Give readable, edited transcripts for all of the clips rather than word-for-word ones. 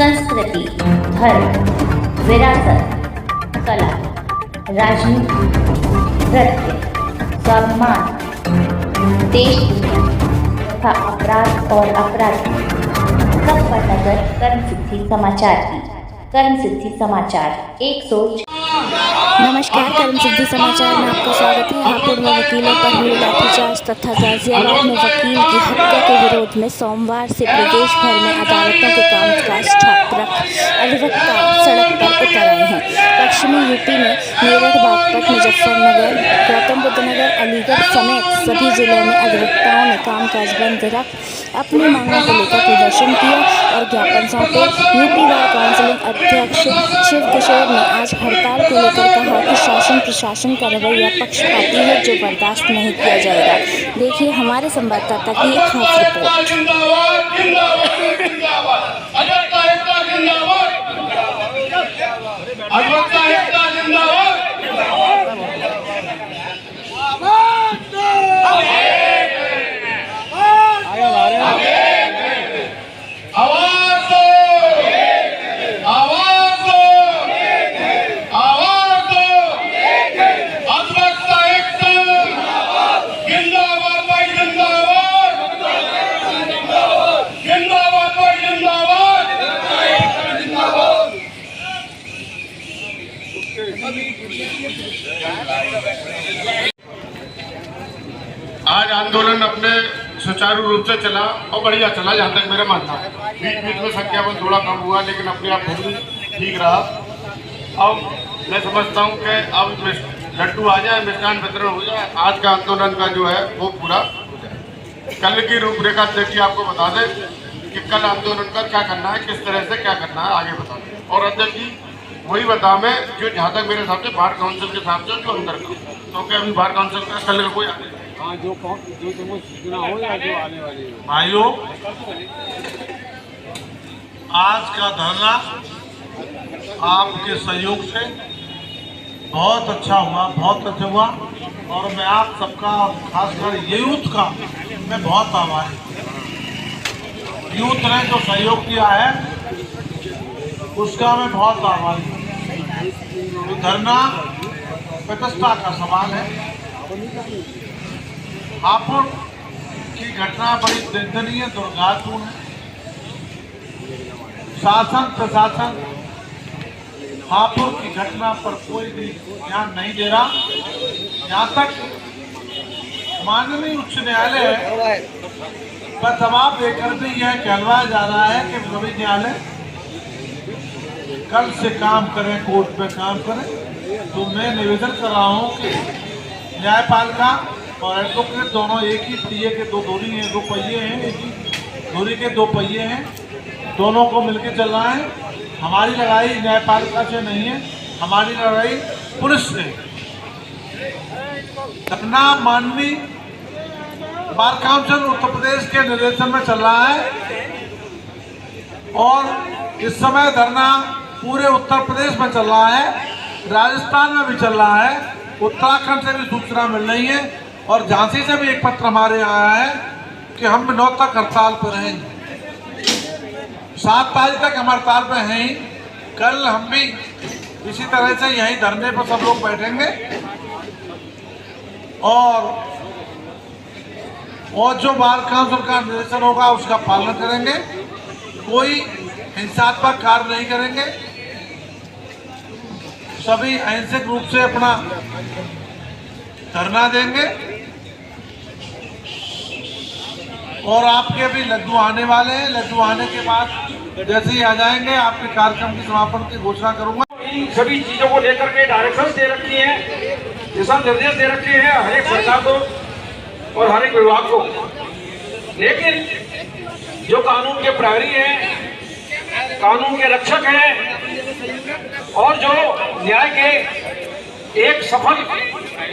संस्कृति, धर्म, विरासत, कला, राजनीति, नृत्य, सम्मान, देश दुनिया तथा अपराध और अपराधी सब पर नजर कर्म सिद्धि समाचार की। कर्म सिद्धि समाचार, एक सोच। नमस्कार, कर्म सिद्धि समाचार में आपका स्वागत है। हापुड़ में वकीलों पर हुए लाठीचार्ज तथा गाजियाबाद में वकील की हत्या के विरोध में सोमवार से प्रदेश भर में अदालतों के कामकाज ठप रख अधिवक्ता सड़क पर उतर आए हैं। पश्चिमी यूपी में मेरठ, बागपत, मुजफ्फरनगर, गौतम बुद्ध नगर, अलीगढ़ समेत सभी जिलों में अधिवक्ताओं ने कामकाज बंद रख अपनी मांगों को लेकर प्रदर्शन किया और ज्ञापन सौंपे। यूपी बार काउंसिल अध्यक्ष शिव किशोर ने आज हड़ताल को लेकर कहा कि शासन प्रशासन का रवैया पक्षपाती है, जो बर्दाश्त नहीं किया जाएगा। देखिए हमारे संवाददाता की एक खास रिपोर्ट। आज आंदोलन अपने सुचारू रूप से चला और बढ़िया चला, जहाँ तक मेरा मानना है। बीच बीच में संख्याबल थोड़ा कम हुआ, लेकिन अपने आप भी ठीक रहा। अब मैं समझता हूँ कि अब लड्डू आ जाए, मिष्ठान वितरण हो जाए, आज का आंदोलन का जो है वो पूरा हो जाए। कल की रूपरेखा देखिए, आपको बता दें कि कल आंदोलन का क्या करना है, किस तरह से क्या करना है, आगे बता दें। और अध्यक्ष जी वही बता मैं जो जहाँ तक मेरे हिसाब से बार काउंसिल के हिसाब से जो अंदर का, तो क्या अभी बार काउंसिल का कल का कोई हाँ, जो तुमको सूचना हो या जो आने वाली है। भाइयों, आज का धरना आपके सहयोग से बहुत अच्छा हुआ, बहुत अच्छा हुआ। और मैं आप सबका, खासकर यूथ का मैं बहुत आभारी हूँ। यूथ ने जो सहयोग किया है उसका मैं बहुत आभारी हूँ। धरना प्रतिष्ठा का सवाल है। हापुड़ की घटना बड़ी दर्दनीय, दुर्भाग्यपूर्ण है। शासन प्रशासन हापुड़ की घटना पर कोई भी ध्यान नहीं दे रहा। यहाँ तक माननीय उच्च न्यायालय पर दबाव देकर भी यह कहलवाया जा रहा है कि सभी न्यायालय कल से काम करें, कोर्ट पे काम करें। तो मैं निवेदन कर रहा हूँ कि न्यायपालिका और एडवोकेट दोनों एक ही पहिए के दो डोरी हैं, दो पहिए हैं, एक ही डोरी के दो पहिए हैं, दोनों को मिलकर चलना है। हमारी लड़ाई न्यायपालिका से नहीं है, हमारी लड़ाई पुलिस से। अपना माननीय बार काउंसिल उत्तर प्रदेश के निर्देशन में चल रहा है और इस समय धरना पूरे उत्तर प्रदेश में चल रहा है, राजस्थान में भी चल रहा है, उत्तराखंड से भी सूचना मिल रही है और झांसी से भी एक पत्र हमारे आया है कि हम 9 तक हड़ताल पर रहेंगे। 7 तारीख तक हम हड़ताल पर हैं। कल हम भी इसी तरह से यहीं धरने पर सब लोग बैठेंगे और जो बार काउंसिल का निर्देशन होगा उसका पालन करेंगे। कोई हिंसात्मक कार्य नहीं करेंगे। सभी अहिंसक रूप से अपना धरना देंगे और आपके भी लड्डू आने वाले हैं। लड्डू आने के बाद जैसे ही आ जाएंगे आपके कार्यक्रम की समापन की घोषणा करूंगा। इन सभी चीजों को लेकर के डायरेक्शन दे रखी है, दिशा निर्देश दे रखे हैं हर एक सरकार को और हर एक विभाग को। लेकिन जो कानून के प्रहरी हैं, कानून के रक्षक हैं और जो न्याय के एक सफल,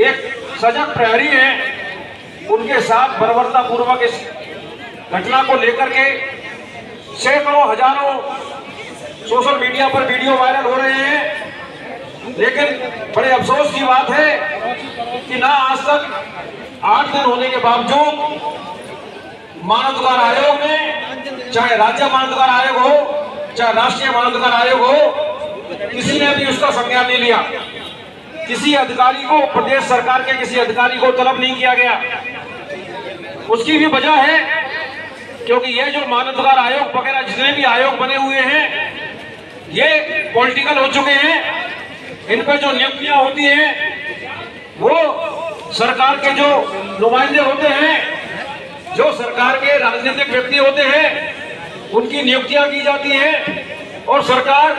एक सजग प्रहरी हैं, उनके साथ बर्बरता पूर्वक इस घटना को लेकर के सैकड़ों हजारों सोशल मीडिया पर वीडियो वायरल हो रहे हैं। लेकिन बड़े अफसोस की बात है कि ना आज तक 8 दिन होने के बावजूद मानवाधिकार आयोग ने, चाहे राज्य मानवाधिकार आयोग हो चाहे राष्ट्रीय मानवाधिकार आयोग हो, किसी ने भी उसका संज्ञान नहीं लिया। किसी अधिकारी को, प्रदेश सरकार के किसी अधिकारी को तलब नहीं किया गया। उसकी भी वजह है क्योंकि ये जो मानवाधिकार आयोग वगैरह जितने भी आयोग बने हुए हैं ये पॉलिटिकल हो चुके हैं। इन पर जो नियुक्तियां होती हैं वो सरकार के जो नुमाइंदे होते हैं, जो सरकार के राजनीतिक व्यक्ति होते हैं, उनकी नियुक्तियां की जाती हैं और सरकार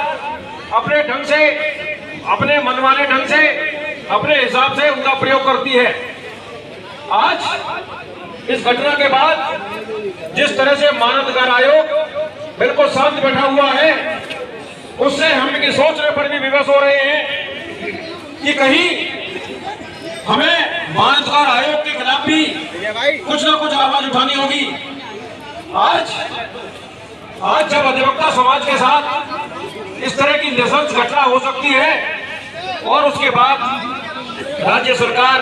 अपने ढंग से, अपने मनमाने ढंग से, अपने हिसाब से उनका प्रयोग करती है। आज इस घटना के बाद जिस तरह से मानवाधिकार आयोग बिल्कुल शांत बैठा हुआ है, उससे हम इनकी सोचने पर भी विवश हो रहे हैं कि कहीं हमें मानवाधिकार आयोग के खिलाफ भी कुछ ना कुछ आवाज उठानी होगी। आज जब अधिवक्ता समाज के साथ इस तरह की नृशंस घटना हो सकती है और उसके बाद राज्य सरकार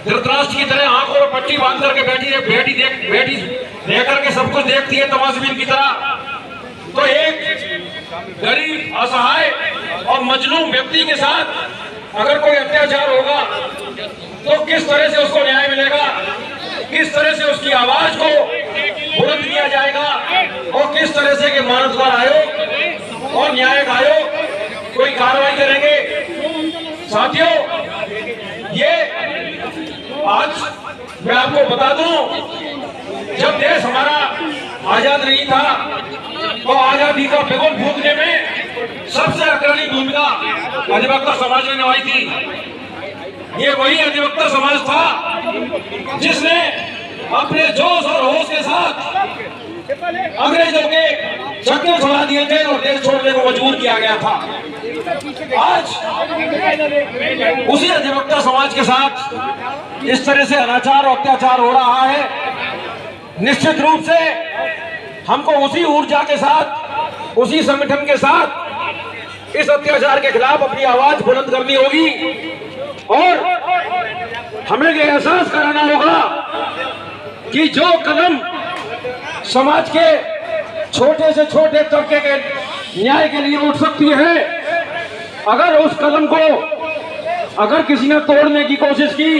धृतराष्ट्र की तरह आंखों में पट्टी बांध करके बैठी देख करके सब कुछ देखती है तमाशबीन की तरह, तो एक गरीब, असहाय और मजलूम व्यक्ति के साथ अगर कोई अत्याचार होगा तो किस तरह से उसको न्याय मिलेगा, किस तरह से उसकी आवाज को बुलंद किया जाएगा और किस तरह से कि मानवाधिकार आयोग और न्यायिक आयोग कोई कार्रवाई करेंगे। साथियों, ये आज मैं आपको बता दूं, जब देश हमारा आजाद नहीं था तो आजादी का बिगुल फूंकने में सबसे अग्रणी भूमिका अधिवक्ता समाज ने निभाई थी। ये वही अधिवक्ता समाज था जिसने अपने जोश और होश के साथ अंग्रेजों के चक्के छुड़ा दिए थे और देश छोड़ने को मजबूर किया गया था। आज उसी अधिवक्ता समाज के साथ इस तरह से अनाचार और अत्याचार हो रहा है। निश्चित रूप से हमको उसी ऊर्जा के साथ, उसी संगठन के साथ इस अत्याचार के खिलाफ अपनी आवाज बुलंद करनी होगी और हमें ये एहसास कराना होगा कि जो कदम समाज के छोटे से छोटे तबके के न्याय के लिए उठ सकती है, अगर उस कदम को अगर किसी ने तोड़ने की कोशिश की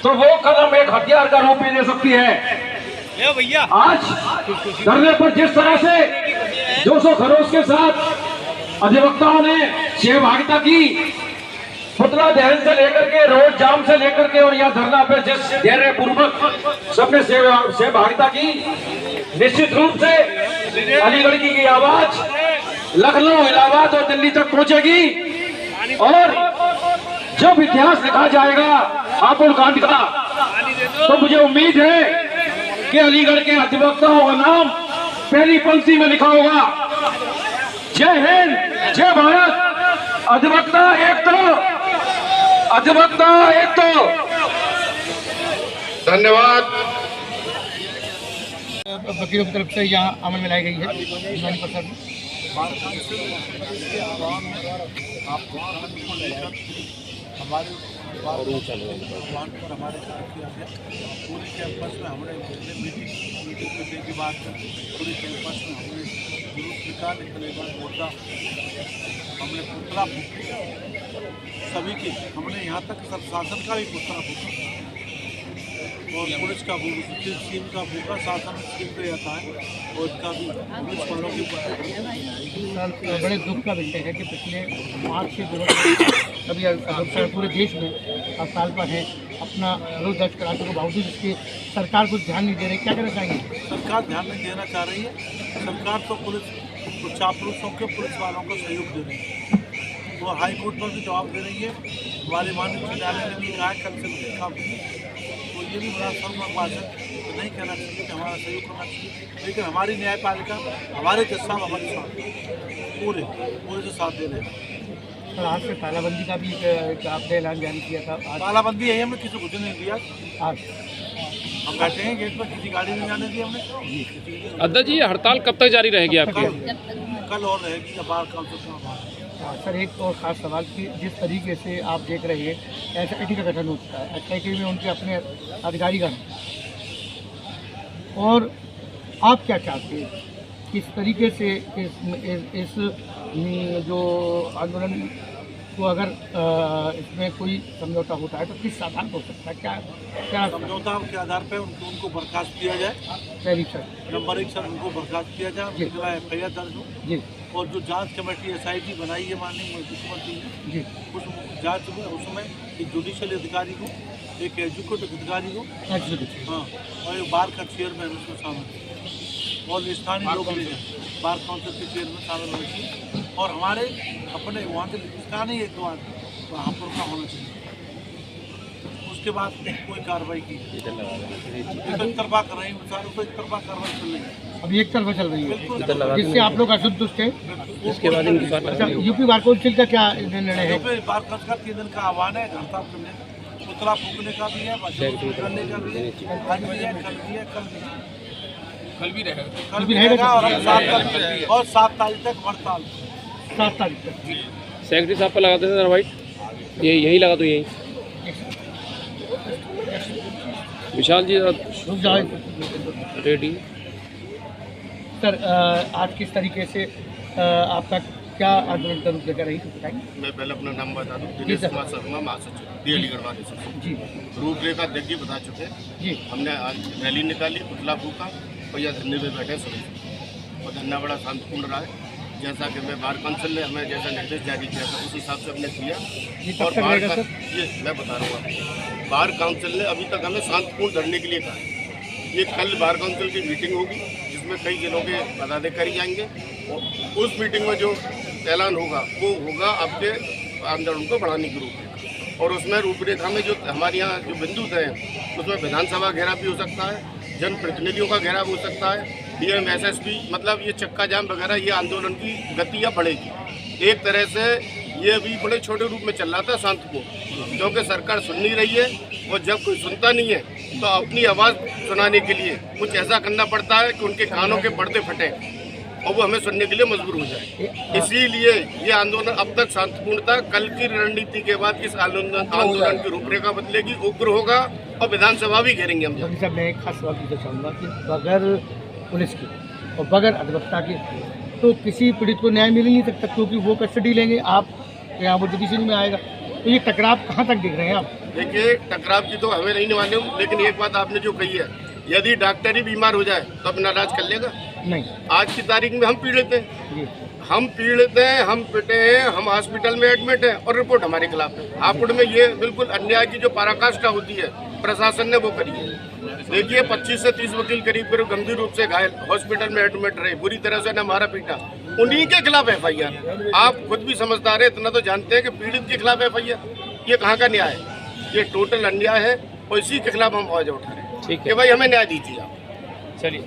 तो वो कदम एक हथियार का रूप भी ले सकती है। आज धरने पर जिस तरह से जोश और खरोश के साथ अधिवक्ताओं ने सहभागिता की, पुतला दहन से लेकर के रोड जाम से लेकर के और यहाँ धरना पर जिस धैर्य पूर्वक सबने सहभागिता की, निश्चित रूप से अलीगढ़ की आवाज लखनऊ, इलाहाबाद और दिल्ली तक पहुंचेगी और जब इतिहास लिखा जाएगा हापुड़ कांड का, तो मुझे उम्मीद है कि अलीगढ़ के अधिवक्ताओं का नाम पहली पंक्ति में लिखा होगा। जय हिंद, जय भारत। अधिवक्ता एक तो, अधिवक्ता एक तो। धन्यवाद। वकीलों की तरफ से यहाँ अमल में लाई गई है यूनानी परिषद में। हमारे हमारे पूरे कैंपस में हमने मीटिंग करने के बाद पूरे कैंपस में हमने जुलूस निकाल निकले बाद मोर्चा हमने पुतला फूका सभी की, हमने यहाँ तक सब शासन का भी पुतला फूका और पुलिस का स्कीम का फूका, शासन स्कीम पे आता है और इसका भी पुलिस वालों के ऊपर। बड़े दुख का विषय है कि पिछले 5 से दिनों में सभी अधिवक्ता पूरे देश में हड़ताल पर हैं, अपना विरोध दर्ज कराने के बावजूद इसकी सरकार कुछ ध्यान नहीं दे रही। क्या करना चाहेंगे? सरकार ध्यान नहीं देना चाह रही है। सरकार तो पुलिस चापलूसों के पुलिस वालों को सहयोग दे रही है, वो हाई कोर्ट पर भी जवाब दे रही है। हमारे माननीय उच्च न्यायालय ने भी कहा है कल से देखा, तो ये भी बड़ा शर्मनाक है। तो नहीं कहना चाहिए कि हमारा सहयोग करना चाहिए, लेकिन हमारी न्यायपालिका, हमारे जज साहब हमारे साथ पूरे से साथ दे रहे हैं। सर, आज से तालाबंदी का भी आपने ऐलान जारी किया था। तालाबंदी है, हमने किसी को कुछ नहीं दिया। आज हम बैठे हैं गेट पर, किसी गाड़ी नहीं जाने दी हमने। अध्यक्ष जी, हड़ताल कब तक जारी रहेगी आपकी? कल और रहेगी या बाहर कल से। सर, एक और खास सवाल कि जिस तरीके से आप देख रहे हैं SIT का गठन होता है, SIT में उनके अपने अधिकारी का और आप क्या चाहते हैं? किस तरीके से इस जो आंदोलन को अगर इसमें कोई समझौता होता है तो किस साधन हो सकता है, क्या क्या समझौता के आधार पर उनको बर्खास्त किया जाए। पहली सर नंबर 1 सर उनको बर्खास्त किया जाए, जी। उनके खिलाफ FIR दर्ज हो। जी और जो जांच कमेटी SIT बनाई है माननीय मुख्यमंत्री ने, जी उस जांच में उसमें एक जुडिशियल अधिकारी को, एक एजुकेटिव अधिकारी को, एग्जीक्यूटिव हाँ, और एक बार का चेयरमैन उसमें शामिल है, और स्थानीय लोग बार काउंसिल के चेयरमैन शामिल होने चाहिए, और हमारे अपने वहाँ के स्थानीय एक दो महापुर का होना चाहिए। उसके बाद कोई कार्रवाई की एक तरफा कर रही है, सारों को एक तरफा कार्रवाई चल रही है, अभी एक तरफा चल रही है जिससे आप लोग असंतुष्ट हैं। इसके बाद इनकी बात अच्छा, यूपी बार काउंसिल का क्या निर्णय है? बार काउंसिल का 3 दिन का आह्वान है, हड़ताल करने, पुतला फूकने का भी है, करने का भी है, आज भी है, कल भी है, कल भी रहेगा, कल भी रहेगा, और 7 तारीख तक हड़ताल, 7 तारीख तक। सेक्रेटरी साहब पर लगाते थे वाइट, यही लगा तो यही विशाल जी रुक जाओ रेडी। सर, आज किस तरीके से आपका क्या आंदोलन का रूप लेकर रही तो बताएंगे? मैं पहले अपना नाम बता दूं, जी दिनेश सर। कुमार शर्मा, महासचिव DLE गढ़वाल से। जी रूपरेखा देखिए बता चुके, जी हमने आज रैली निकाली, पुतला फूका और यह धरने में बैठे सभी, और धरना बड़ा शांतिपूर्ण रहा है। जैसा कि मैं बार काउंसिल ने हमें जैसा निर्देश जारी किया था उस हिसाब से हमने किया। ये कब और तक बार रहेगा सर? ये मैं बता रहा हूँ आपको, बार काउंसिल ने अभी तक हमें शांतिपूर्ण धरने के लिए कहा है। ये कल बार काउंसिल की मीटिंग होगी जिसमें कई जिलों के पदाधिकारी जाएंगे, और उस मीटिंग में जो ऐलान होगा वो होगा आपके आंदोलन को बढ़ाने की रूपरेखा, और उसमें रूपरेखा में जो हमारे यहाँ जो बिंदु तय हैं उसमें विधानसभा घेराव भी हो सकता है, जनप्रतिनिधियों का घेराव हो सकता है, DM SSP, मतलब ये चक्का जाम वगैरह, ये आंदोलन की गति अब बढ़ेगी। एक तरह से ये अभी बड़े छोटे रूप में चल रहा था शांतिपूर्ण, क्योंकि सरकार सुन नहीं रही है, और जब कोई सुनता नहीं है तो अपनी आवाज़ सुनाने के लिए कुछ ऐसा करना पड़ता है कि उनके कानों के पर्दे फटे और वो हमें सुनने के लिए मजबूर हो जाए। इसीलिए ये आंदोलन अब तक शांतिपूर्ण था। कल की रणनीति के बाद इस आंदोलन की रूपरेखा बदलेगी, उग्र होगा, और विधानसभा भी घेरेंगे हम। अभी साहब, मैं एक खास सवाल पूछना चाहूँगा कि बगैर पुलिस की और बगैर अधिवक्ता के तो किसी पीड़ित को न्याय मिल ही नहीं सकता, क्योंकि वो कस्टडी लेंगे, आप यहाँ वो जुडिशरी में आएगा, तो ये टकराव कहाँ तक देख रहे हैं आप? देखिए, टकराव की तो हमें नहीं मालूम, लेकिन एक बात आपने जो कही है, यदि डॉक्टर ही बीमार हो जाए तो अपना इलाज कर लेगा नहीं। आज की तारीख में हम पीड़ित हैं, जी हम पीड़ित हैं, हम पिटे हैं, हम हॉस्पिटल में एडमिट हैं, और रिपोर्ट हमारे खिलाफ है। आपुड़ में ये बिल्कुल अन्याय की जो पराकाष्ठा होती है प्रशासन ने वो करी है। देखिए, 25 से 30 वकील करीब करीब गंभीर रूप से घायल हॉस्पिटल में एडमिट रहे, बुरी तरह से न मारा पीटा, उन्हीं के खिलाफ FIR। आप खुद भी समझदार है, इतना तो जानते हैं कि पीड़ित के खिलाफ FIR, ये कहाँ का न्याय है? ये टोटल अन्याय है, और इसी के खिलाफ हम आवाज उठा रहे हैं कि भाई हमें न्याय दीजिए आप। चलिए।